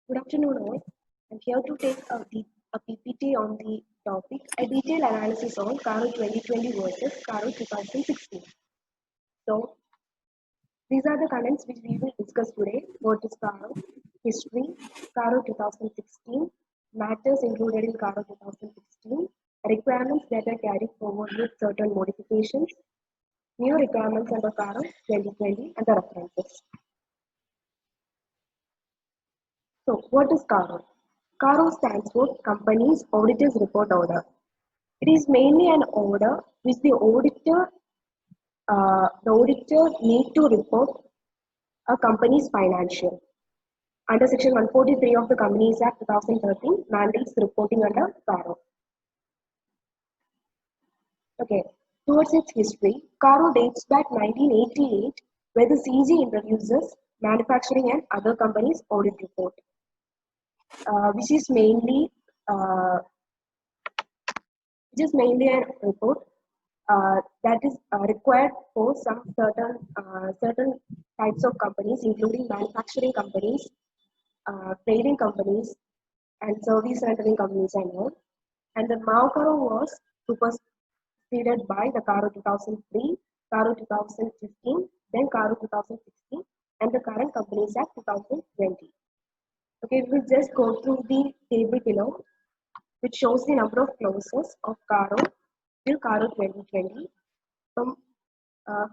Good afternoon, all. I'm here to take a PPT on the topic, a detailed analysis on Caro 2020 versus Caro 2016. So, these are the contents which we will discuss today. What is Caro? History, Caro 2016, matters included in Caro 2016, requirements that are carried forward with certain modifications, new requirements under Caro 2020, and the references. So, what is CARO? CARO stands for Companies Auditors Report Order. It is mainly an order which the auditor need to report a company's financial. Under Section 143 of the Companies Act 2013, mandates reporting under CARO. Okay, towards its history, CARO dates back 1988, where the CG introduces manufacturing and other companies audit report, which is mainly a report that is required for some certain types of companies, including manufacturing companies, trading companies, and service rendering companies and more. And the MAO-CARO was superseded by the CARO 2003, CARO 2015, then CARO 2016, and the current Companies Act 2020. Okay, we will just go through the table below, which shows the number of clauses of CARO till CARO 2020.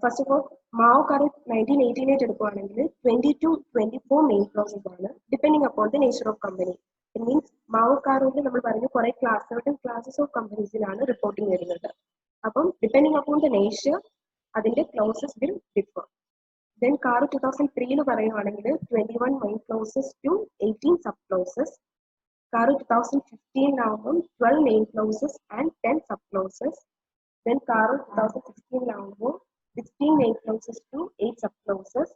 First of all, MAO-CARO 1988 എടുക്കുകയാണെങ്കിൽ 20 to 24 main clauses ആണ്, depending upon the nature of company. It means MAO-CAROയിൽ നമ്മൾ പറഞ്ഞ കുറെ certain classes of companiesലാണ് reporting വരുന്നത്. അപ്പം depending upon the nature അതിന്റെ clauses will differ. Then CARO 2003 പറയുകയാണെങ്കിൽ 21 main clauses to 18 sub clauses. CARO 2015 ആകുമ്പോൾ 12 main clauses and 10 sub clauses. Then CARO 2016 ആകുമ്പോൾ 16 main clauses to 8 sub clauses,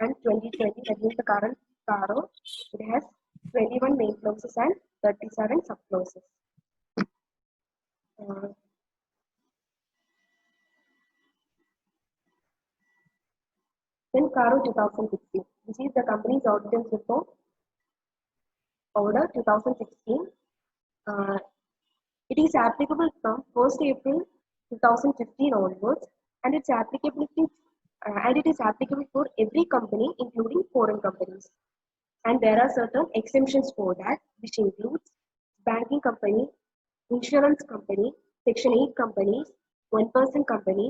and 2020, that means the current CARO, it has 21 main clauses and 37 sub clauses. Then CARO 2016, this is the company's auditors report order 2016. It is applicable from 1st April 2015 onwards, and it is applicable for every company, including foreign companies. And there are certain exemptions for that, which includes banking company, insurance company, Section 8 companies, one-person company,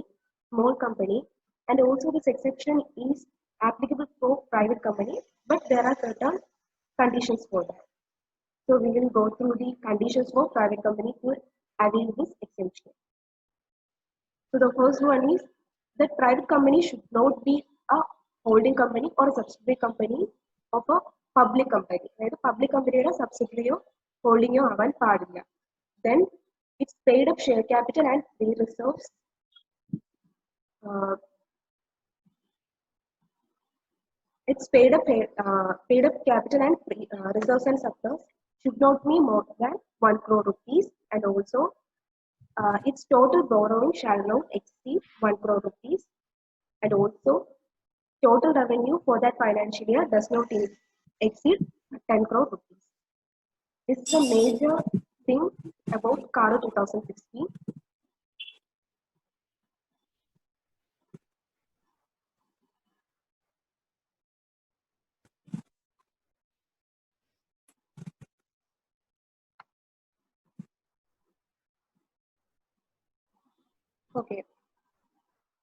small company, and also this exception is applicable for private companies, but there are certain conditions for that. So we will go through the conditions for private company to avail this exemption. So the first one is that private company should not be a holding company or a subsidiary company of a public company. Right? Public company or a subsidiary or holding your avan padilla. Then its paid up share capital and free reserves. Its paid up capital and free reserves and surplus should not be more than 1 crore rupees, and also its total borrowing shall not exceed 1 crore rupees, and also total revenue for that financial year does not exceed 10 crore rupees. This is a major thing about CARO 2016. Okay.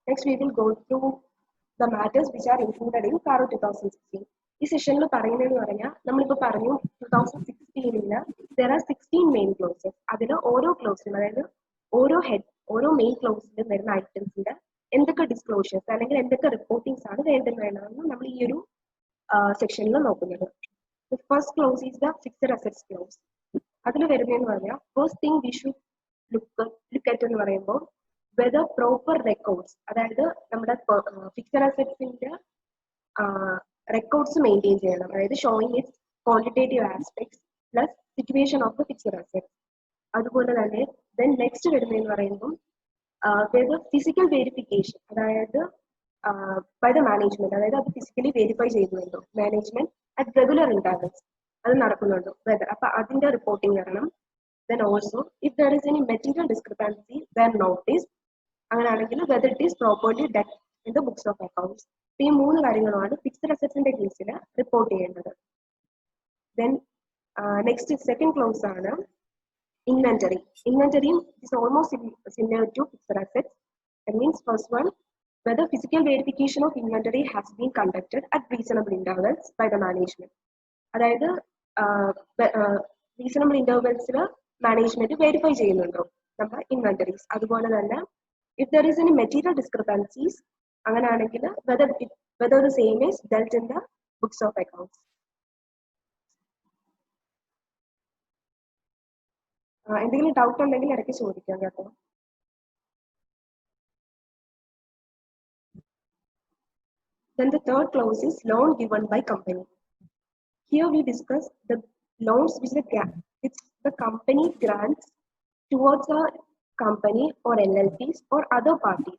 Next, we will go through the matters which are included in CARO 2016. ഈ സെഷനിൽ പറയുന്നതെന്ന് പറഞ്ഞാൽ നമ്മളിപ്പോൾ പറഞ്ഞു 2016 there are 16 main closes. അതിൽ ഓരോ ക്ലോസിലും, അതായത് ഓരോ മെയിൻ ക്ലോസിലും വരുന്ന ഐറ്റംസിന്റെ എന്തൊക്കെ ഡിസ്ക്ലോഷേഴ്സ് അല്ലെങ്കിൽ എന്തൊക്കെ റിപ്പോർട്ടിങ്സ് ആണ് വേണ്ടതെന്ന് നമ്മൾ ഈ ഒരു സെക്ഷനിൽ നോക്കുന്നത്. First close is the fixed assets close. അതിൽ വരുന്നതെന്ന് പറഞ്ഞാൽ first thing we should look at എന്ന് പറയുമ്പോൾ വെദർ പ്രോപ്പർ റെക്കോർഡ്സ്, അതായത് നമ്മുടെ ഫിക്സഡ് അസറ്റ്സിന്റെ റെക്കോർഡ്സ് മെയിൻറ്റെയിൻ ചെയ്യണം, അതായത് showing its quantitative aspects plus situation of the fixed assets. അതുപോലെ തന്നെ ദെൻ നെക്സ്റ്റ് വരുന്നതെന്ന് പറയുമ്പോൾ ഫിസിക്കൽ വെരിഫിക്കേഷൻ, അതായത് ബൈ ദ മാനേജ്മെന്റ്, അതായത് അത് ഫിസിക്കലി വെരിഫൈ ചെയ്തുവല്ലോ മാനേജ്മെന്റ് അറ്റ് റെഗുലർ ഇന്റർവൽസ്. അത് നടക്കുന്നുണ്ടോ, വെദർ, അപ്പൊ അതിന്റെ റിപ്പോർട്ടിംഗ് വരണം. Then also, if there is any material discrepancy, then notice. അങ്ങനെയാണെങ്കിൽ whether it is properly debt in the books of accounts. ഈ മൂന്ന് കാര്യങ്ങളുമാണ് ഫിക്സഡ് അസറ്റ്സിന്റെ കേസിൽ റിപ്പോർട്ട് ചെയ്യേണ്ടത്. Then next second clause ആണ് inventory. Inventory is almost similar to fixed assets. That means first one, whether physical verification of inventory has been conducted at reasonable intervals by the management. അതായത് reasonable ഇന്റർവെൽസിൽ management verify ചെയ്യുന്നുണ്ടോ നമ്മുടെ inventories. അതുപോലെ തന്നെ if there is any material discrepancies, അങ്ങനെയാണെങ്കിൽ whether the same is dealt in the books of accounts. എന്തെങ്കിലും doubt ഉണ്ടെങ്കിൽ ഇടയ്ക്ക് ചോദിക്കാം കേട്ടോ. Then the third clause is loan given by company. Here we discuss the loans which the company grants towards a company or LLPs or other parties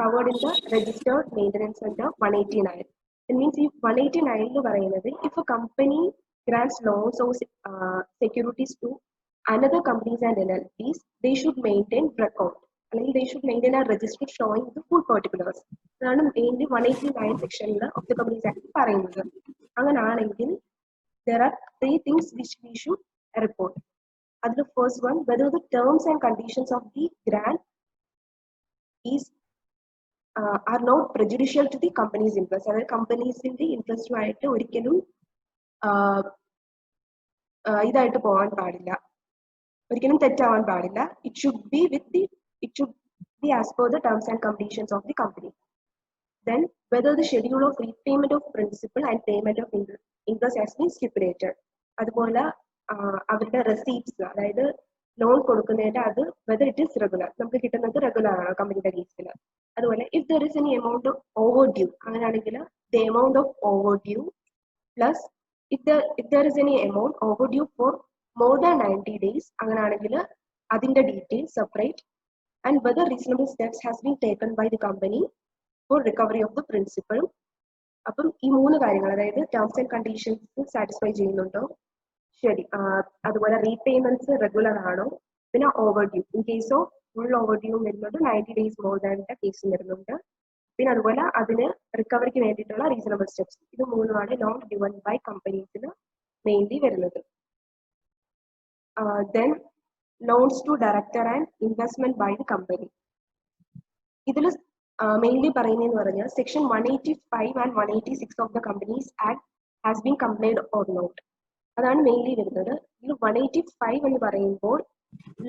covered in the registered maintenance under 189. It means if 189 if a company grants loans or securities to another companies and LLPs, they should maintain record. They should maintain a register showing the full particulars. That's mainly 189 section of the Companies Act പറയുന്നത്. അങ്ങനെയാണെങ്കിൽ there are three things which we should report. The first one, whether the terms and conditions of the grant are not prejudicial to the company's interest. That companies in the interest ആയിട്ട് ഒരിക്കലും ഇതായിട്ട് പോകാൻ പാടില്ല, ഒരിക്കലും തെറ്റാവാൻ പാടില്ല. It should be as per the terms and conditions of the company. Then whether the schedule of repayment of principal and payment of interest has been stipulated. അതുപോലെ അവരുടെ receipts, അതായത് ലോൺ കൊടുക്കുന്നതിന്റെ അത് whether it is regular, നമുക്ക് കിട്ടുന്നത് regular ആണോ കമ്പനിയുടെ കേസിൽ. അതുപോലെ if there is any amount of overdue, അങ്ങനെയാണെങ്കിൽ the amount of overdue plus if there is any amount overdue for more than 90 days, അങ്ങനെയാണെങ്കിൽ അതിന്റെ details separate. And whether reasonable steps has been taken by the company for recovery of the principal. അപ്പം ഈ മൂന്ന് കാര്യങ്ങൾ, അതായത് terms and conditions satisfy ചെയ്യുന്നുണ്ടോ, ശരി, അതുപോലെ റീപേയ്മെന്റ്സ് റെഗുലർ ആണോ, പിന്നെ ഓവർഡ്യൂ ഇൻ കേസ് ഓഫ് ഫുൾ ഓവർഡ്യൂ വരുന്നുണ്ട്, 90 days മോർ ദാൻ്റെ കേസ് വരുന്നുണ്ട്, പിന്നെ അതുപോലെ അതിന് റിക്കവറിക്ക് വേണ്ടിയിട്ടുള്ള റീസണബിൾ സ്റ്റെപ്സ്. ഇത് മൂന്നുമാണ് ലോൺ ഗിവൺ ബൈ കമ്പനീസിന് മെയിൻലി വരുന്നത്. Then loans to director and investment by the company. ഇതിൽ മെയിൻലി പറയുന്നതെന്ന് പറഞ്ഞാൽ section 185 and 186 of the Companies Act has been complied or not. അതാണ് മെയിൻലി വരുന്നത്. ഇതിൽ 185 എന്ന് പറയുമ്പോൾ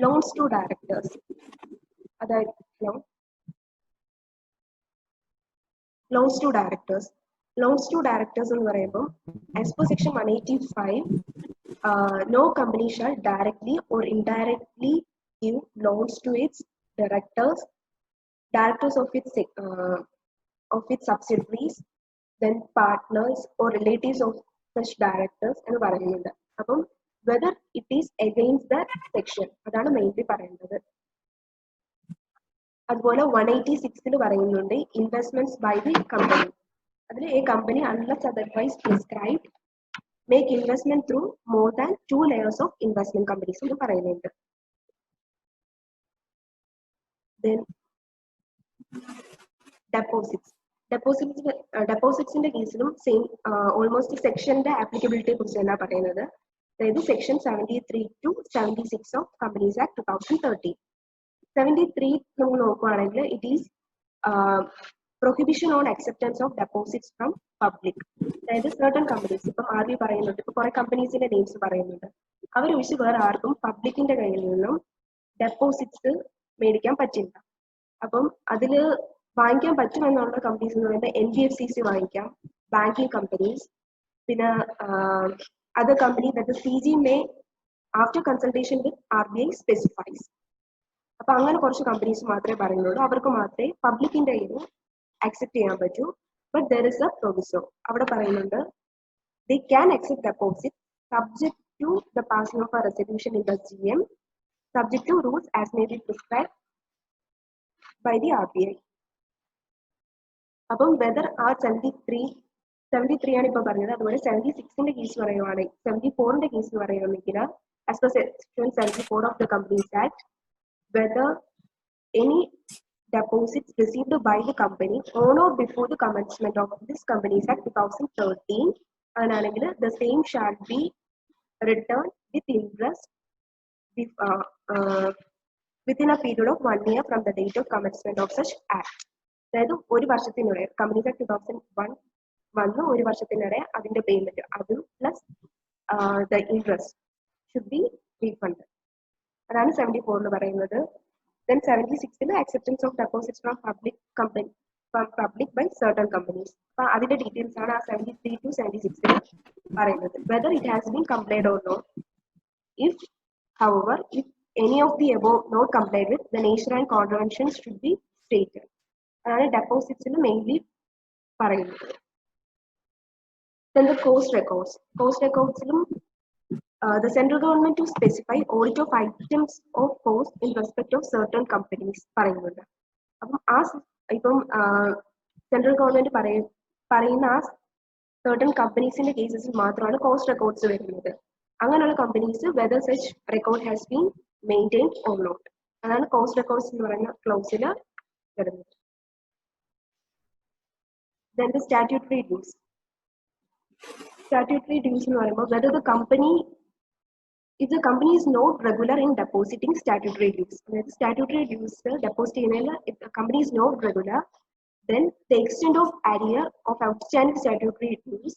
ലോൺസ് ടു ഡയറക്ടേഴ്സ്, അതായത് ലോൺസ് ടു ഡയറക്ടേഴ്സ് എന്ന് പറയുമ്പോൾ as per section 185, no company shall directly or indirectly give loans to its directors of its subsidiaries, then partners or relatives of such directors എന്ന് പറയുന്നുണ്ട്. അപ്പം whether it is against that section, അതാണ് mainly പറയുന്നത്. അതുപോലെ 186 പറയുന്നുണ്ട് investments by the company. അതിൽ a company unless otherwise prescribed make investment through more than 2 layers of investment companies എന്ന് പറയുന്നുണ്ട്. Then ഡെപ്പോസിറ്റ്സിന്റെ കേസിലും സെയിം ഓൾമോസ്റ്റ് സെക്ഷന്റെ ആപ്ലിക്കബിലിറ്റിയെ കുറിച്ച് തന്നെ പറയുന്നത്. അതായത് section 73 to 76 of companies act 2013. 73 നമ്മൾ നോക്കുകയാണെങ്കിൽ it is prohibition on acceptance of deposits from public. അതായത് സർട്ടൺ കമ്പനീസ്, ഇപ്പം ആദ്യം പറയുന്നുണ്ട്, ഇപ്പൊ കുറെ കമ്പനീസിന്റെ നെയിംസ് പറയുന്നുണ്ട്, അവരൊഴിച്ച് വേറെ ആർക്കും പബ്ലിക്കിന്റെ കയ്യിൽ നിന്നും ഡെപ്പോസിറ്റ്സ് മേടിക്കാൻ പറ്റില്ല. അപ്പം അതിൽ വാങ്ങിക്കാൻ പറ്റുമെന്നുള്ള കമ്പനീസ് എന്ന് പറയുമ്പോൾ NBFCs വാങ്ങിക്കാം, ബാങ്കിങ് കമ്പനീസ്, പിന്നെ other company that CG may after consultation with RBI specifies. അപ്പൊ അങ്ങനെ കുറച്ച് കമ്പനീസ് മാത്രമേ പറയുന്നുള്ളൂ, അവർക്ക് മാത്രമേ പബ്ലിക്കിന്റെ കയ്യിൽ അക്സെപ്റ്റ് ചെയ്യാൻ പറ്റൂ. But there is A proviso, അവിടെ പറയുന്നുണ്ട് they can accept deposit subject to the passing of a resolution in the GM, subject to rules as may be prescribed by the RBI. അപ്പം whether ആ 73 73 ആണ് ഇപ്പോൾ പറഞ്ഞത്. അതുപോലെ 76ന്റെ കേസ് പറയുവാണെങ്കിൽ 74ന്റെ case പറയുകയാണെങ്കിൽ as per section 74 of the Companies Act, whether any deposits received by the company on or before the commencement of this Companies Act 2013 ആണെങ്കിൽ the same shall be returned with interest within a period of 1 year from the date of commencement of such act. അതായത് ഒരു വർഷത്തിനിടെ companies act 2001 വന്ന് ഒരു വർഷത്തിനിടെ അതിന്റെ payment അതും plus the interest should be refund. അതാണ് 74 പറയുന്നത്. Then 76 acceptance of deposits from public by certain companies. അപ്പോൾ അതിന്റെ ഡീറ്റെയിൽസ് ആണ് ആ 73 to 76 പറയുന്നത്. Whether it has been complied or not. However, if any of the above not complied with, the nature and contraventions should be stated. അതാണ് ഡെപ്പോസിറ്റ്സിന് mainly പറയുന്നത്. Then the cost records. Cost records the central government to specify audit of items of cost in respect of certain companies പറയുന്നുണ്ട്. അപ്പം ഇപ്പം central government പറയുന്ന ആ certain കമ്പനീസിന്റെ കേസസിൽ മാത്രമാണ് cost records വരുന്നത്. അങ്ങനെയുള്ള companies whether such record has been maintained or not, അതാണ് cost records എന്ന് പറയുന്ന ക്ലോസിൽ വരുന്നത്. Then the statutory dues. Statutory dues എന്ന് പറയുമ്പോൾ whether the company is not regular in depositing statutory dues. അതായത് statutory dues deposit ചെയ്യുന്നതിൽ if the company is not regular, then the extent of arrear of outstanding statutory dues,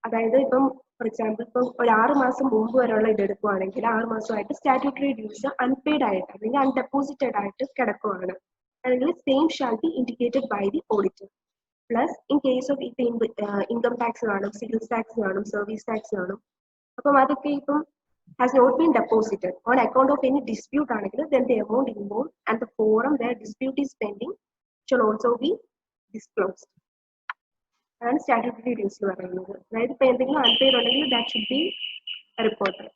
അതായത് ഇപ്പം for example ഇപ്പം ഒരു 6 മാസം മുമ്പ് വരെയുള്ള ഇത് എടുക്കുവാണെങ്കിൽ 6 മാസമായിട്ട് സ്റ്റാറ്റ്യൂട്ടറി ഡ്യൂസ് അൺപെയ്ഡ് ആയിട്ട് അല്ലെങ്കിൽ അൺഡെപ്പോസിറ്റഡ് ആയിട്ട് കിടക്കുവാണ്, അല്ലെങ്കിൽ same shall be indicated by the auditor. Plus in case of ഇപ്പം ഇൻകം ടാക്സ് കാണും, സെയിൽസ് ടാക്സ് കാണും, സർവീസ് ടാക്സ് കാണും. അപ്പം അതൊക്കെ ഇപ്പം has not been deposited on account of any dispute ആണെങ്കിൽ then the amount involved and the forum where dispute is pending shall also be disclosed. അതാണ് statutory dues എന്ന് പറയുന്നത്. അതായത് ഇപ്പൊ എന്തെങ്കിലും അൺപെയ്ഡ് ഉണ്ടെങ്കിൽ that should be reported.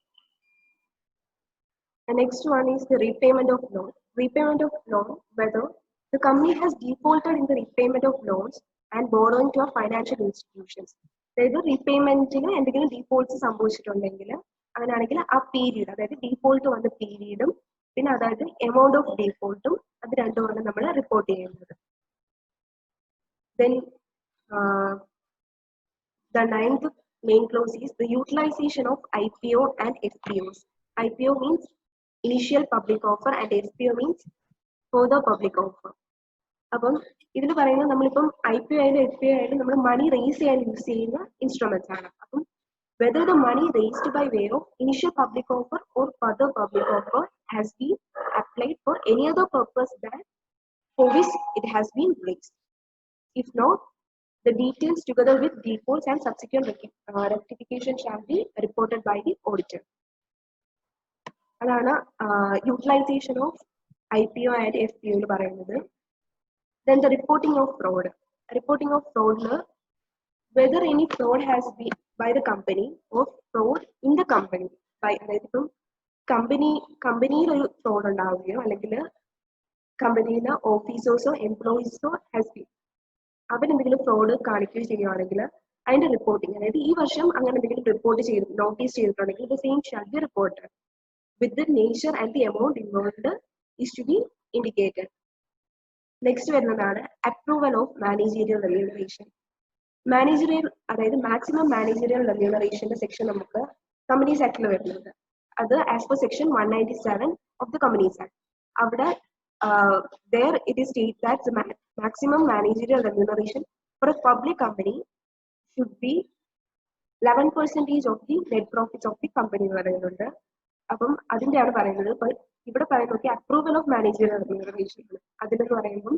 The next one is the repayment of loan. Repayment of loan, whether the company has defaulted in the repayment of loans and borrowing to a financial institutions. അതായത് റീപേയ്മെന്റിന് എന്തെങ്കിലും ഡീഫോൾട്ട്സ് സംഭവിച്ചിട്ടുണ്ടെങ്കിൽ അങ്ങനെയാണെങ്കിൽ ആ period, അതായത് default വന്ന പീരീഡും പിന്നെ അതായത് amount of ഡീഫോൾട്ടും അത് രണ്ടുമാണ് നമ്മൾ റിപ്പോർട്ട് ചെയ്യുന്നത്. Then the 9th main clause is the utilization of IPO and FPOs. IPO means initial public offer and FPO means further public offer. അപ്പം ഇതിൽ പറയുന്നത് നമ്മളിപ്പം IPO ആയാലും FPO ആയാലും നമ്മൾ മണി റേസ് ചെയ്യാൻ യൂസ് ചെയ്യുന്ന ഇൻസ്ട്രുമെന്റ്സ് ആണ്. അപ്പം whether the money raised by way of initial public offer or further public offer has been applied for any other purpose than for which it has been raised. If not, the details together with defaults and subsequent rectification shall be reported by the auditor. അതാണ് utilisation of IPO and FPO എന്ന് പറയുന്നത്. Then the reporting of fraud. Reporting of fraud, whether any fraud has been by the company or fraud in the company. അതായത് ഇപ്പം കമ്പനിയിൽ ഒരു fraud ഉണ്ടാവുകയോ അല്ലെങ്കിൽ കമ്പനിയിലെ ഓഫീസേഴ്സോ എംപ്ലോയീസോ has been അവരെന്തെങ്കിലും ഫ്രോഡ് കാണിക്കുകയോ ചെയ്യുകയാണെങ്കിൽ അതിന്റെ റിപ്പോർട്ടിങ്, അതായത് ഈ വർഷം അങ്ങനെ എന്തെങ്കിലും റിപ്പോർട്ട് ചെയ്ത് നോട്ടീസ് ചെയ്തിട്ടുണ്ടെങ്കിൽ the same shall be reported with the nature and the amount involved is to be indicated. Next വരുന്നതാണ് approval of managerial remuneration. Managerial, അതായത് മാക്സിമം മാനേജറിയൽ റെമ്യൂണറേഷന്റെ സെക്ഷൻ നമുക്ക് കമ്പനീസ് ആക്ടിൽ വരുന്നത്. അത് as per section 197 of the Companies Act. അവിടെ there it is stated that the maximum managerial remuneration for a public company should be 11% of the net profits of the company എന്ന് പറയുന്നുണ്ട്. അപ്പം അതിന്റെയാണ് പറയുന്നത്. ഇവിടെ പറയുന്നത് അപ്രൂവൽ ഓഫ് മാനേജറിയൽ റെമ്യൂണറേഷൻ. അതിലെന്ന് പറയുമ്പോൾ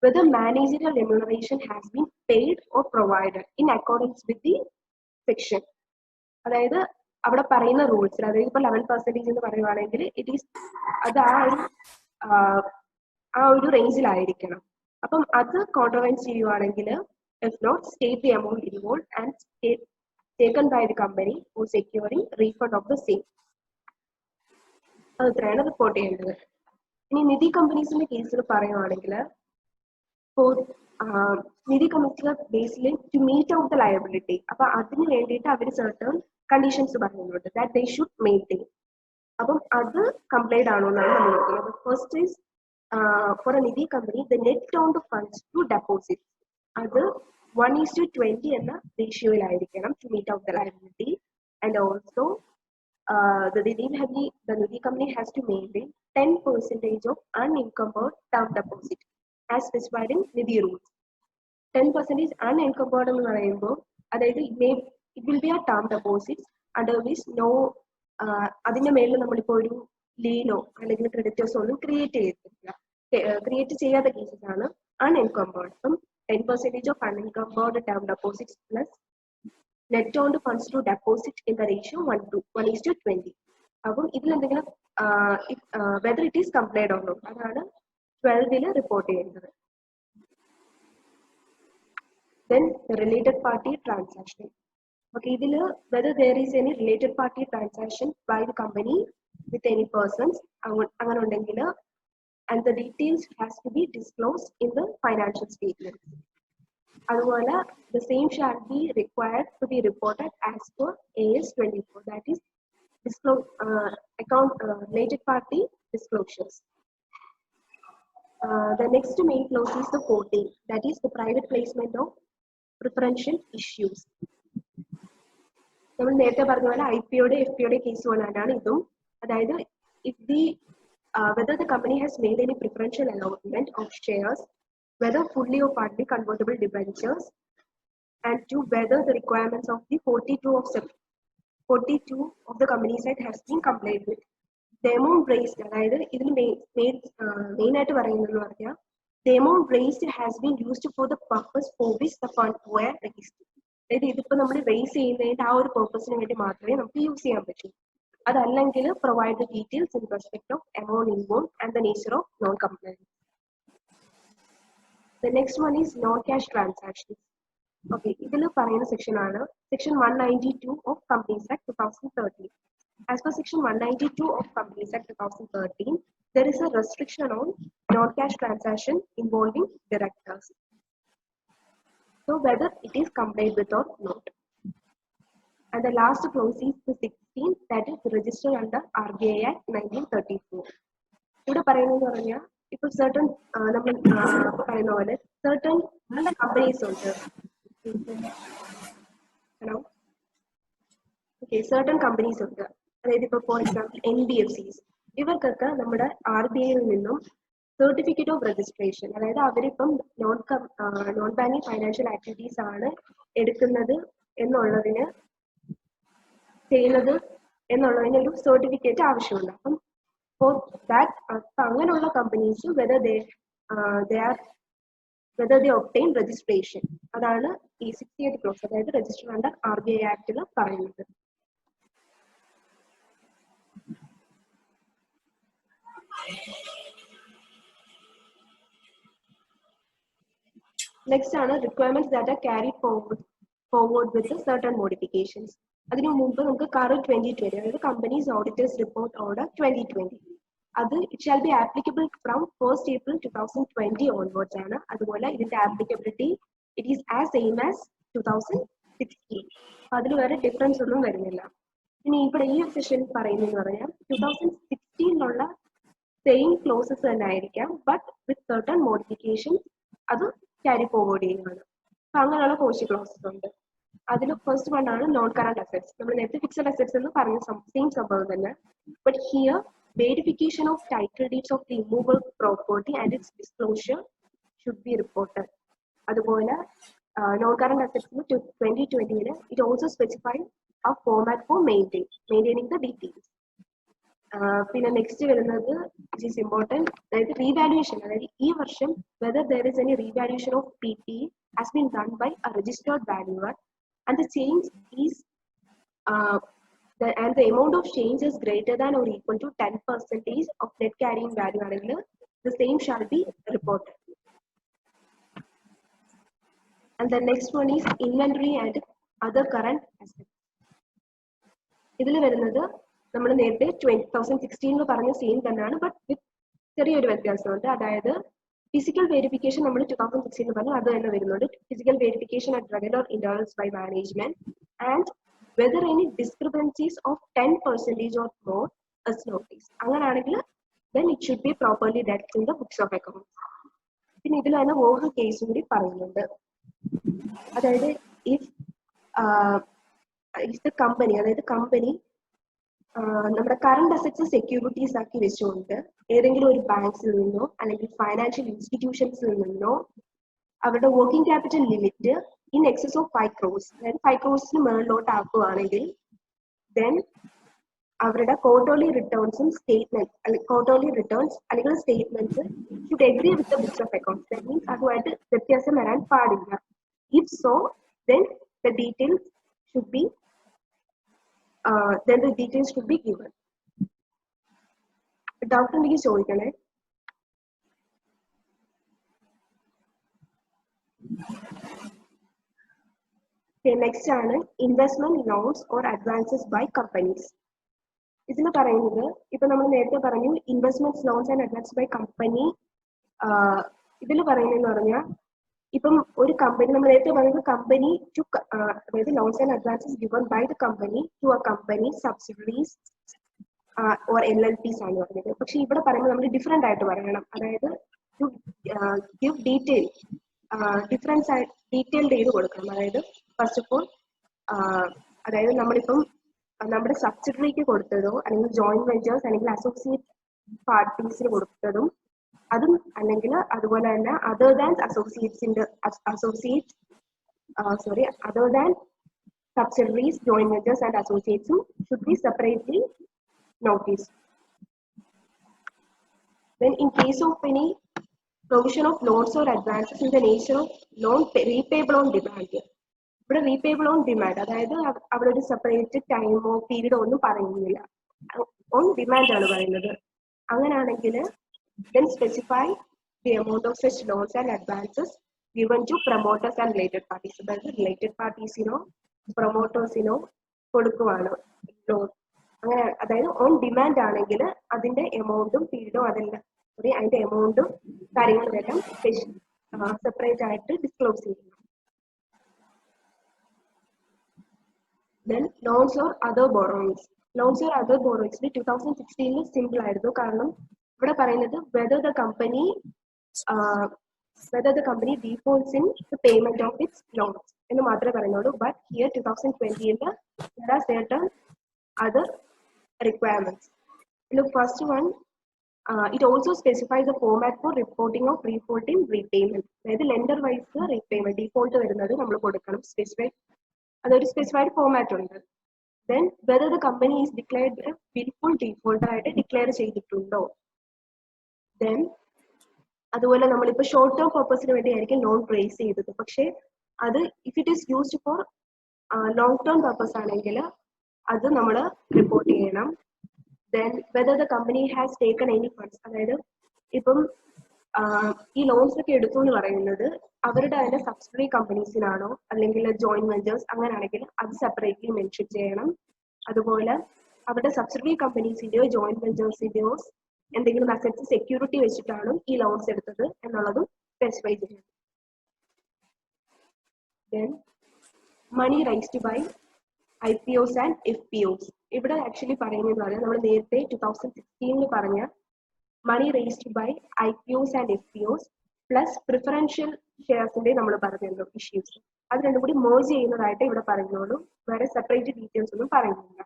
whether managerial remuneration has been paid or provided in accordance with the section. അതായത് അവിടെ പറയുന്ന റൂൾസിൽ, അതായത് ഇപ്പൊ 11% എന്ന് പറയുവാണെങ്കിൽ ഇറ്റ് ഈസ് അത് ആ ഒരു റേഞ്ചിലായിരിക്കണം. അപ്പം അത് കോൺട്രവൈസ് ചെയ്യുവാണെങ്കിൽ if not, state the amount involved and taken by the company for securing refund of the same. അത് ഇത്രയാണ് റിപ്പോർട്ട് ചെയ്യേണ്ടത്. ഇനി നിധി കമ്പനീസിന്റെ കേസിൽ പറയുവാണെങ്കിൽ for നിധി കമ്മിറ്റിയുടെ ബേസിൽ to meet out the liability. അപ്പൊ അതിന് വേണ്ടിയിട്ട് അവർ certain കണ്ടീഷൻസ് പറയുന്നുണ്ട് ദാറ്റ് ദേ ഷുഡ് മെയിൻറ്റെയിൻ. അപ്പം അത് കംപ്ലൈൻറ്റ് ആണോ എന്നാണ് നമ്മൾ നോക്കുന്നത്. First is for a Nidhi company the net own the funds to deposit അത് 1:20 എന്ന റേഷ്യോയിലായിരിക്കണം to meet out the liability. And also the Nidhi company has to maintain 10% of unencumbered term deposit as specified in Nidhi rules. 10% unencumbered എന്ന് പറയുമ്പോൾ അതായത് it will be a term deposit under which no അതിന്റെ മേലിൽ നമ്മളിപ്പോൾ ഒരു ലീനോ അല്ലെങ്കിൽ ക്രെഡിറ്റേഴ്സോ ഒന്നും create ചെയ്യാത്ത കേസസ് ആണ് unencumbered. അപ്പം 10% of unencumbered term deposits plus net on the funds to deposit in the ratio 1:20. അപ്പം ഇതിൽ എന്തെങ്കിലും whether it is complied or not അതാണ് 12 റിപ്പോർട്ട് ചെയ്യുന്നത്. Then the related party transaction. Okay, ഇതിൽ whether there is any related party transaction by the company with any persons അങ്ങനെ ഉണ്ടെങ്കിൽ and the details has to be disclosed in the financial statements. അതുപോലെ the same shall be required to be reported as per AS 24, that is related party disclosures. The next main clause is the 14, that is the private placement of preferential issues. നമ്മൾ നേരത്തെ പറഞ്ഞ പോലെ IPOയുടെ FPOയുടെ case പോലെയാണ് ഇതും. അതായത് if the whether the company has made any preferential allotment of shares, whether fully or partly convertible debentures, and to whether the requirements of the 42 of the company side has been complied with. The amount raised, അതായത് ഇതിൽ main ആയിട്ട് പറയുന്നതെന്ന് പറഞ്ഞാൽ the amount raised has been used for the purpose for which the fund were registered. അതായത് ഇതിപ്പോൾ നമ്മൾ raise ചെയ്യുന്നതിന്റെ ആ ഒരു പേർപ്പസിന് വേണ്ടി മാത്രമേ നമുക്ക് യൂസ് ചെയ്യാൻ പറ്റൂ. അതല്ലെങ്കിൽ provide the details in respect of amount involve and the nature of non compliance. The next one is non-cash transactions. Okay, ഇതിൽ പറയുന്ന സെക്ഷൻ ആണ് section 192 of Companies Act 2013. As per section 192 of Companies Act 2013, there is a restriction on non-cash transaction involving directors. So whether it is complied with or not. And the last clause is the 16, that is registered under RBI Act 1934. ഇവിടെ പറയുന്നതെന്ന് പറഞ്ഞാൽ ഇപ്പൊ certain നമ്മൾ പറയുന്ന പോലെ certain companies ഉണ്ട്. Hello, okay, certain companies ഉണ്ട്. അതായത് ഇപ്പോൾ ഫോർ എക്സാമ്പിൾ NBFCs, ഇവർക്കൊക്കെ നമ്മുടെ RBI നിന്നും സർട്ടിഫിക്കറ്റ് ഓഫ് രജിസ്ട്രേഷൻ, അതായത് അവരിപ്പം നോൺ ബാങ്കിങ് ഫൈനാൻഷ്യൽ ആക്ടിവിറ്റീസ് ആണ് എടുക്കുന്നത് എന്നുള്ളതിന് ഒരു സർട്ടിഫിക്കറ്റ് ആവശ്യമുണ്ട്. അപ്പം ഫോർ ദാറ്റ് അങ്ങനെയുള്ള companies whether they obtain registration, അതാണ് ഈ 68 ക്ലോസ്, അതായത് രജിസ്റ്റർ അണ്ടർ RBI ആക്ടിൽ പറയുന്നത്. നെക്സ്റ്റ് ആണ് requirements that are carry forward with certain modifications. അതിനു മുമ്പ് നമുക്ക് CAR 2020, അതായത് കമ്പനീസ് ഓഡിറ്റേഴ്സ് റിപ്പോർട്ട് ഓർഡർ 2020, അത് it shall be applicable from 1st April 2020 onwards ആണ്. അതുപോലെ ഇതിന്റെ applicability it is as same as 2016. അതിൽ വേറെ ഡിഫറൻസ് ഒന്നും വരുന്നില്ല. ഇനി ഇവിടെ ഈ ഒരു സെഷൻ പറയുന്നതെന്ന് പറഞ്ഞാൽ 2016 സെയിം ക്ലോസസ് തന്നെ ആയിരിക്കാം, ബട്ട് വിത്ത് certain മോഡിഫിക്കേഷൻസ് അത് ക്യാരി ഫോർവേഡ് ചെയ്യുന്നതാണ്. അപ്പൊ അങ്ങനെയുള്ള കോഴ്സ് ക്ലോസസ് ഉണ്ട്. അതിൽ ഫസ്റ്റ് വൺ ആണ് നോൺ കറന്റ് അസറ്റ്സ്. നമ്മൾ നേരത്തെ ഫിക്സഡ് അസറ്റ്സ് എന്ന് പറഞ്ഞ സെയിം സംഭവം തന്നെ, but here verification of title deeds of the immovable property and its disclosure should be reported. അതുപോലെ non current assets 2020 it also specified a format for maintaining the details. പിന്നെ next വരുന്നത് which is important, അതായത് revaluation, അതായത് ഈ വർഷം whether there is any revaluation of PPE has been done by a registered valuer and the change is and the amount of change is greater than or equal to 10% of net carrying value ആണെങ്കിൽ the same shall be reported. And the next one is inventory and other current assets. ഇതിൽ വരുന്നത് നമ്മൾ നേരത്തെ 2016 പറഞ്ഞ same തന്നെയാണ്, but with ചെറിയൊരു വ്യത്യാസമുണ്ട്. അതായത് Physical verification നമ്മൾ 2016 പറഞ്ഞു അത് തന്നെ വരുന്നുണ്ട്. Physical verification at regular intervals by management and whether any discrepancies of 10% or more as noticed. അങ്ങനെയാണെങ്കിൽ then it should be properly dealt in the books of accounts. പിന്നെ ഇതിൽ തന്നെ വേറൊരു കേസ് കൂടി പറയുന്നുണ്ട്. അതായത് if the company, അതായത് company നമ്മുടെ കറണ്ട് അസറ്റ്സ് സെക്യൂരിറ്റീസ് ആക്കി വെച്ചുകൊണ്ട് ഏതെങ്കിലും ഒരു ബാങ്ക്സിൽ നിന്നോ അല്ലെങ്കിൽ ഫൈനാൻഷ്യൽ ഇൻസ്റ്റിറ്റ്യൂഷൻസിൽ നിന്നോ അവരുടെ working capital limit in excess of 5 crores, അതായത് 5 crores മുകളിലോട്ട് ആക്കുകയാണെങ്കിൽ ദെൻ അവരുടെ ക്വാർട്ടർലി റിട്ടേൺസും ക്വാർട്ടർലി റിട്ടേൺസ് അല്ലെങ്കിൽ statements should agree with the books of accounts. That means അതുമായിട്ട് വ്യത്യാസം വരാൻ പാടില്ല. If so then the details should be then the details should be given. Doubt ഉണ്ടെങ്കിൽ ചോദിക്കണേ. നെക്സ്റ്റ് ആണ് investment loans or advances by companies. ഇതിൽ പറയുന്നത് ഇപ്പൊ നമ്മൾ നേരത്തെ പറഞ്ഞു investment loans and advance by company. ഇതിൽ പറയുന്നതെന്ന് പറഞ്ഞാൽ ഇപ്പം ഒരു കമ്പനി നമ്മൾ നേരത്തെ പറയുന്നത് കമ്പനി ടു അതായത് loans and advances given by the company to a company subsidiaries or LLPs ആണ് പറഞ്ഞത്. പക്ഷെ ഇവിടെ പറയുമ്പോൾ നമ്മൾ ഡിഫറെന്റ് ആയിട്ട് പറയണം. അതായത് ടു ഗിവ് ഡിഫറൻസ് ആയിട്ട് ഡീറ്റെയിൽഡ് ചെയ്ത് കൊടുക്കണം. അതായത് ഫസ്റ്റ് ഓഫ് ഓൾ അതായത് നമ്മളിപ്പം നമ്മുടെ സബ്സിഡറിക്ക് കൊടുത്തതോ അല്ലെങ്കിൽ ജോയിന്റ് വെഞ്ചേഴ്സ് അല്ലെങ്കിൽ അസോസിയേറ്റ് പാർട്ടീസിന് കൊടുത്തതും അതും അല്ലെങ്കിൽ അതുപോലെ തന്നെ other than other than subsidiaries joint ventures and അസോസിയേറ്റ്സും should be separately notice. Then in case of any provision of loans or advances in the nature of loan repayable on demand, ഇവിടെ repayable on demand, അതായത് അവിടെ ഒരു separate ടൈമോ പീരീഡോ ഒന്നും പറയുന്നില്ല, on demand ആണ് പറയുന്നത്. അങ്ങനെയാണെങ്കിൽ then specify the amount of such loans and advances given to promoters and related parties. അതായത് റിലേറ്റഡ് പാർട്ടീസിനോ പ്രൊമോട്ടേഴ്സിനോ കൊടുക്കുവാണ് ലോൺ. അങ്ങനെ അതായത് ഓൺ ഡിമാൻഡ് ആണെങ്കിൽ അതിന്റെ എമൗണ്ടും പീരീഡും അതിന്റെ എമൗണ്ടും കാര്യങ്ങളും എല്ലാം സെപ്പറേറ്റ് ആയിട്ട് ഡിസ്ക്ലോസ് ചെയ്യണം. Then loans or other borrowings. Loans or other borrowings 2016 simple ആയിരുന്നു. കാരണം ഇവിടെ പറയുന്നത് whether the company defaults in the payment of its loans എന്ന് മാത്രമേ പറയുന്നുള്ളൂ. But here 2020 there are certain other requirements. The first one, it also specifies the format for reporting of default in repayment. അതായത് lender vice repayment default വരുന്നത് നമ്മൾ കൊടുക്കണം. അതൊരു specified format ഉണ്ട്. Then whether the company is declared a willful defaulter ആയിട്ട് declare ചെയ്തിട്ടുണ്ടോ. Then അതുപോലെ നമ്മളിപ്പോൾ ഷോർട്ട് ടേം പർപ്പസിന് വേണ്ടിയായിരിക്കും ലോൺ റേസ് ചെയ്തത്. പക്ഷേ അത് if it is used for long term purpose ആണെങ്കിൽ അത് നമ്മൾ റിപ്പോർട്ട് ചെയ്യണം. Then whether the company has taken any funds, അതായത് ഇപ്പം ഈ ലോൺസ് ഒക്കെ എടുത്തു എന്ന് പറയുന്നത് അവരുടെ അതിന്റെ സബ്സിഡറി കമ്പനീസിനാണോ അല്ലെങ്കിൽ ജോയിന്റ് വെഞ്ചേഴ്സ് അങ്ങനെയാണെങ്കിൽ അത് സെപ്പറേറ്റ്ലി മെൻഷൻ ചെയ്യണം. അതുപോലെ അവരുടെ സബ്സിഡറി കമ്പനീസിന്റെയോ ജോയിന്റ് വെഞ്ചേഴ്സിന്റെയോ എന്തെങ്കിലും അസറ്റ്സ് സെക്യൂരിറ്റി വെച്ചിട്ടാണ് ഈ ലോൺസ് എടുത്തത് എന്നുള്ളതും സ്പെസിഫൈ ചെയ്യണം. Then money raised by IPOs and FPOs. ഇവിടെ ആക്ച്വലി പറയുന്നത് പറഞ്ഞാൽ നമ്മൾ നേരത്തെ 2016 പറഞ്ഞ money raised by IPOs and FPOs plus preferential ഷെയർസിന്റെ നമ്മൾ പറഞ്ഞല്ലോ ഇഷ്യൂസ്, അത് രണ്ടും കൂടി മേർജ് ചെയ്യുന്നതായിട്ട് ഇവിടെ പറയുന്നുള്ളൂ. വേറെ സെപ്പറേറ്റ് ഡീറ്റെയിൽസ് ഒന്നും പറയുന്നില്ല.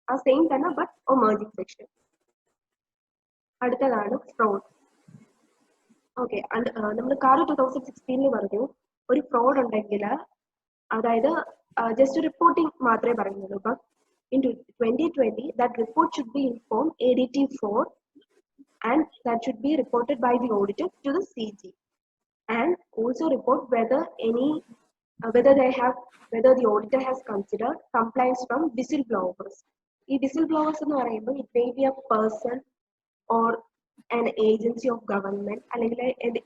ആ സെയിം തന്നെ ബട്ട് ഓ മേർജിംഗ് സെക്ഷൻ. അടുത്തതാണ് ഫ്രോഡ്. ഓക്കെ, നമ്മൾ കാറ് 2016 പറഞ്ഞു ഒരു ഫ്രോഡ് ഉണ്ടെങ്കിൽ അതായത് ജസ്റ്റ് റിപ്പോർട്ടിംഗ് മാത്രമേ പറയുന്നുള്ളൂ. But in 2020 that report should be informed ADT4 and that should be reported by the auditor to the CG and also report whether the auditor has considered compliance from whistleblowers. ഈ whistleblowers എന്ന് പറയുമ്പോൾ it may be a person or an agency of government അല്ലെങ്കിൽ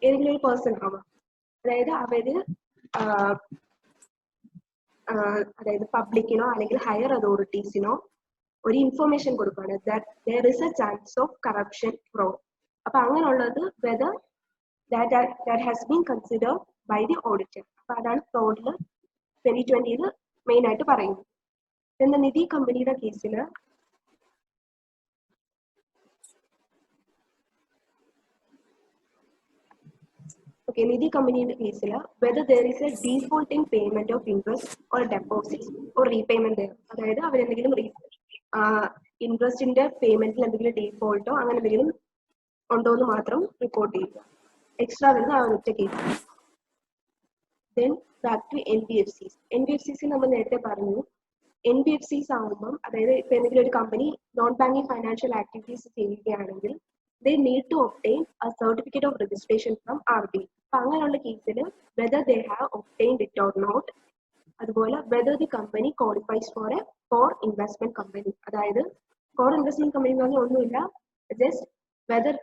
ഏതെങ്കിലും ഒരു person ആവാം. അതായത് അതായത് പബ്ലിക്കിനോ അല്ലെങ്കിൽ ഹയർ അതോറിറ്റീസിനോ ഒരു ഇൻഫർമേഷൻ കൊടുക്കുകയാണ് that there is a chance of corruption fraud. അപ്പൊ അങ്ങനെയുള്ളത് whether that has been considered by the auditor. അപ്പോൾ അതാണ് ഫ്രോഡിൽ 2020 മെയിൻ ആയിട്ട് പറയുന്നത്. പിന്നെ നിധി കമ്പനിയുടെ കേസിൽ Nidhi company in the case, whether there is a default in payment of interest or deposits or repayment there. അതായത് അവരെന്തെങ്കിലും ഇൻട്രസ്റ്റിന്റെ പേയ്മെന്റിൽ എന്തെങ്കിലും ഡീഫോൾട്ടോ അങ്ങനെ എന്തെങ്കിലും ഉണ്ടോ എന്ന് മാത്രം റിപ്പോർട്ട് ചെയ്യുക. എക്സ്ട്രാ വരുന്ന ആ ഒറ്റ case. Then back to NBFCs. NBFCs നമ്മൾ നേരത്തെ പറഞ്ഞു. NBFCs ആകുമ്പം അതായത് ഇപ്പൊ എന്തെങ്കിലും ഒരു company non banking financial activities ചെയ്യുകയാണെങ്കിൽ they need to obtain a certificate of registration from RBI. അപ്പോൾ അങ്ങനെയുള്ള കേസിൽ whether they have obtained it or not, അതുപോലെ whether the company qualifies for a core investment company. അതായത് core investment company എന്ന് പറഞ്ഞാൽ ഒന്നുമില്ല, just whether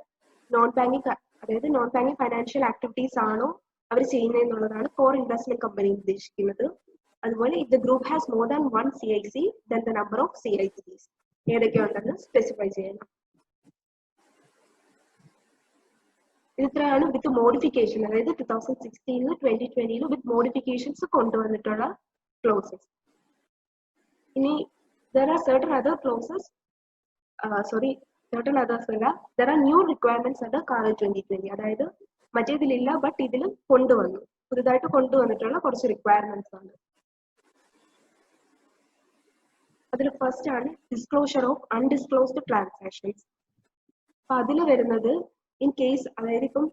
non banking financial activities ആണോ അവർ ചെയ്യുന്നതെന്നുള്ളതാണ് core investment company ഉദ്ദേശിക്കുന്നത്. അതുപോലെ if the group has more than one CIC, then the number of CICs ഏതൊക്കെയുണ്ടെന്ന് specify ചെയ്യണം. ഇത്രയാണ് വിത്ത് മോഡിഫിക്കേഷൻ, അതായത് 2016 2020 വിത്ത് മോഡിഫിക്കേഷൻസ് കൊണ്ടുവന്നിട്ടുള്ള ക്ലോസസ്. ഇനി there are certain other clauses, certain others അല്ല, there are new requirements under CARL 2020. അതായത് മറ്റേതിലില്ല but ഇതിൽ കൊണ്ടുവന്നു, പുതുതായിട്ട് കൊണ്ടുവന്നിട്ടുള്ള കുറച്ച് റിക്വയർമെന്റ്സ് ആണ്. അതിൽ ഫസ്റ്റ് ആണ് ഡിസ്ക്ലോഷർ ഓഫ് അൺഡിസ്ക്ലോസ്ഡ് ട്രാൻസാക്ഷൻസ്. അപ്പൊ അതിൽ വരുന്നത് ഇൻ കേസ്, അതായത് ഇപ്പം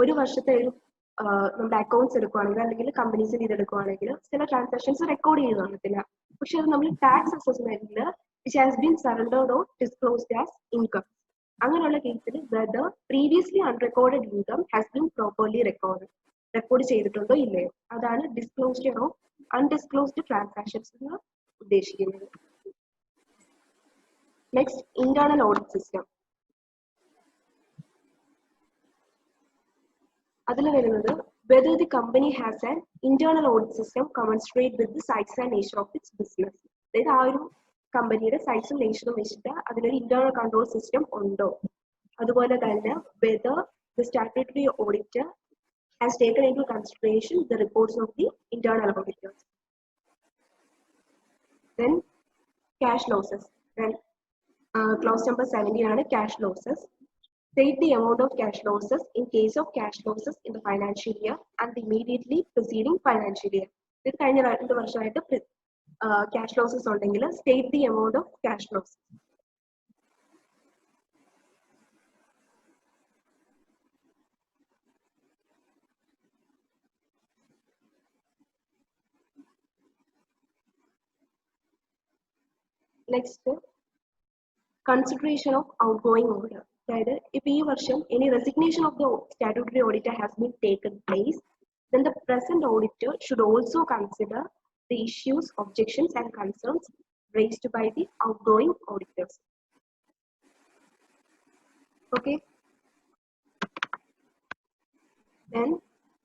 ഒരു വർഷത്തെ ഒരു നമ്മുടെ അക്കൗണ്ട്സ് എടുക്കുവാണെങ്കിൽ അല്ലെങ്കിൽ കമ്പനീസിൽ ഇതെടുക്കുവാണെങ്കിൽ ചില ട്രാൻസാക്ഷൻസ് റെക്കോർഡ് ചെയ്ത് കാണത്തില്ല. പക്ഷെ അത് നമ്മൾ ടാക്സ് അസസ്മെന്റിൽ which has been surrendered or disclosed as income, അങ്ങനെയുള്ള കേസിൽ whether previously unrecorded income has been properly record ചെയ്തിട്ടുണ്ടോ ഇല്ലയോ, അതാണ് ഡിസ്ക്ലോഷർ ഓഫ് അൺഡിസ്ക്ലോസ്ഡ് ട്രാൻസാക്ഷൻസ് എന്ന് ഉദ്ദേശിക്കുന്നത്. Next, internal audit system. അതിൽ വരുന്നത് whether the company has an internal audit system commensurate with the size and nature of its business. അതായത് ആ ഒരു കമ്പനിയുടെ സൈസും നേച്ചറും വെച്ചിട്ട് അതിനൊരു ഇന്റേണൽ കൺട്രോൾ സിസ്റ്റം ഉണ്ടോ. അതുപോലെ തന്നെ whether the statutory auditor has taken into consideration the reports of the internal auditors. Then cash losses. Then clause number 17 ആണ് cash losses. State the amount of cash losses in case of cash losses in the financial year and the immediately preceding financial year. ഇത് കഴിഞ്ഞ 2 വർഷമായിട്ട് cash losses ഉണ്ടെങ്കിൽ state the amount of cash loss. Next, consideration of outgoing order. അതായത് ഇപ്പൊ ഈ വർഷം any resignation of the statutory auditor has been taken place, then the present auditor should also consider the issues, objections and concerns raised by the outgoing auditors. Okay. Then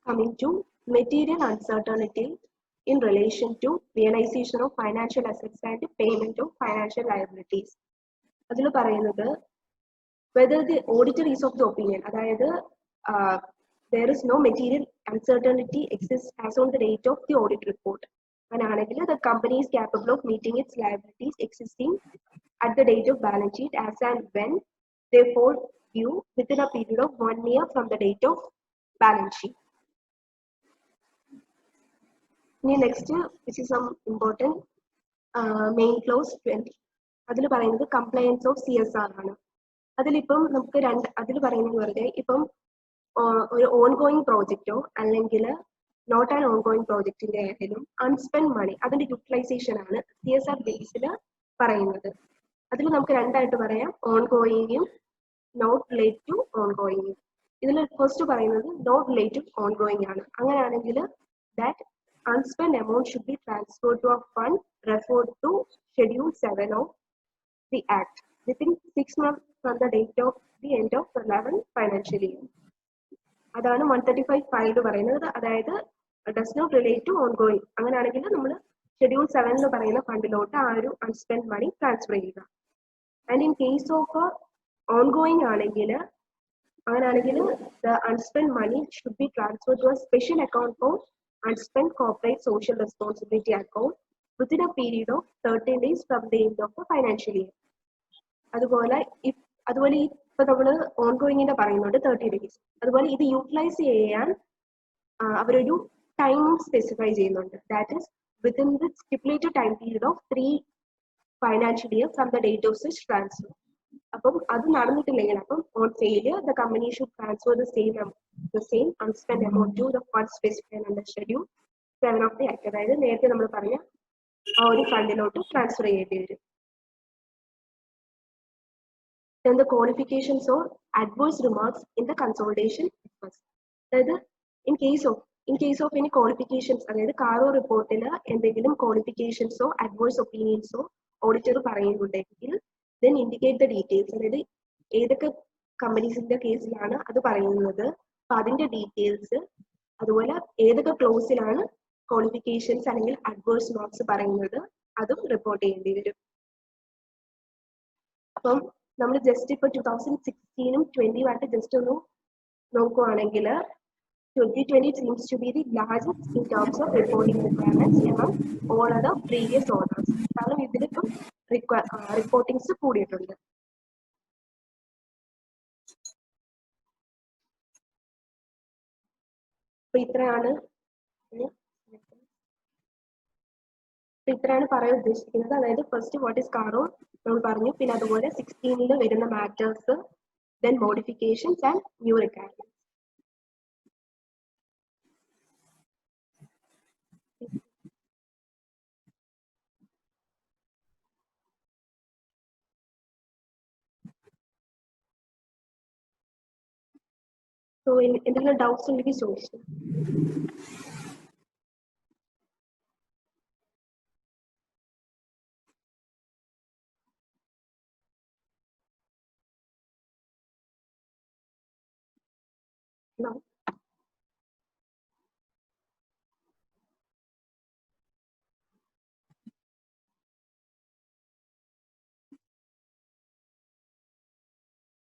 coming to material uncertainty in relation to realization of financial assets and payment of financial liabilities. അതിൽ പറയുന്നത് whether the auditor is of the opinion, അതായത് there is no material uncertainty exists as on the date of the audit report. അങ്ങനെയാണെങ്കിൽ the company is capable of meeting its liabilities existing at the date of balance sheet as and when they fall due within a period of 1 year from the date of balance sheet. Next, which is some important main clause 20. അതിൽ പറയുന്നത് compliance of CSR ആണ്. അതിലിപ്പം നമുക്ക് അതിൽ പറയുന്നത് വെറുതെ ഇപ്പം ഒരു ongoing പ്രോജക്റ്റോ അല്ലെങ്കിൽ നോട്ട് ആൻ ഓൺഗോയിങ് പ്രോജക്റ്റിന്റെ ആയാലും അൺസ്പെൻഡ് മണി അതിന്റെ യൂട്ടിലൈസേഷൻ ആണ് CSR ബേസിൽ പറയുന്നത്. അതിൽ നമുക്ക് രണ്ടായിട്ട് പറയാം, ഓൺഗോയിങ്ങും നോട്ട് റിലേറ്റ് ടു ഓൺഗോയിങ്ങും. ഇതിൽ ഫസ്റ്റ് പറയുന്നത് നോട്ട് റിലേറ്റ് ടു ഓൺഗോയിങ് ആണ്. അങ്ങനെയാണെങ്കിൽ that unspent amount should be transferred to a fund referred to Schedule 7 of the Act within 6 months from the date of the end of the 11th financial year. അതാണ് 135(5) പറയുന്നത്. അതായത് does not relate to ongoing. അങ്ങനെയാണെങ്കിൽ നമ്മൾ schedule 7 പറയുന്ന ഫണ്ടിലോട്ട് ആ ഒരു അൺസ്പെൻഡ് money transfer ചെയ്യുക. And in case of ongoing ആണെങ്കിൽ അങ്ങനെയാണെങ്കിൽ the unspent money should be transferred to a special account for unspent corporate social responsibility account within a period of 13 days from the end of the financial year. അതുപോലെ അതുപോലെ ഇപ്പൊ നമ്മൾ on ഗോയിങ്ങിന്റെ പറയുന്നുണ്ട് 30 days. അതുപോലെ ഇത് utilise ചെയ്യാൻ അവരൊരു time specify ചെയ്യുന്നുണ്ട്. That is within the stipulated time period of 3 financial year from the date of such transfer. അപ്പം അത് നടന്നിട്ടില്ലെങ്കിൽ അപ്പം on failure the company should transfer the same unspent amount to the fund specified under schedule 7 of the act. അതായത് നേരത്തെ നമ്മൾ പറഞ്ഞ ആ ഒരു ഫണ്ടിലോട്ട് transfer ചെയ്യേണ്ടി വരും. Then the qualifications or adverse remarks in the consolidation first. അതായത് in case of any qualifications, അതായത് കാറോ റിപ്പോർട്ടിൽ എന്തെങ്കിലും ക്വാളിഫിക്കേഷൻസോ അഡ്വേഴ്സ് ഒപ്പീനിയൻസോ ഓഡിറ്റർ പറയുന്നുണ്ടെങ്കിൽ then indicate the details. അതായത് ഏതൊക്കെ കമ്പനീസിന്റെ കേസിലാണ് അത് പറയുന്നത്, അപ്പൊ അതിന്റെ ഡീറ്റെയിൽസ്, അതുപോലെ ഏതൊക്കെ ക്ലോസിലാണ് ക്വാളിഫിക്കേഷൻസ് അല്ലെങ്കിൽ അഡ്വേഴ്സ് നോട്ട്സ് പറയുന്നത് അതും റിപ്പോർട്ട് ചെയ്യേണ്ടി വരും. അപ്പം നമ്മൾ ജസ്റ്റ് ഇപ്പൊ 2016 20 ജസ്റ്റ് ഒന്ന് നോക്കുവാണെങ്കിൽ 2020 seems to be the largest in terms of reporting requirements among all other previous orders. കാരണം ഇതിലിപ്പം റിപ്പോർട്ടിങ്സ് കൂടിയിട്ടുണ്ട്. അപ്പൊ ഇത്രയാണ് പറയാൻ ഉദ്ദേശിക്കുന്നത്. അതായത് ഫസ്റ്റ് വാട്ട് ഈസ് കാറോ നമ്മൾ പറഞ്ഞു, പിന്നെ അതുപോലെ 16 വരുന്ന matters, then modifications and new requirements. So എന്തെങ്കിലും ഡൗട്ട്സ് ഉണ്ടെങ്കിൽ ചോദിച്ചു. No.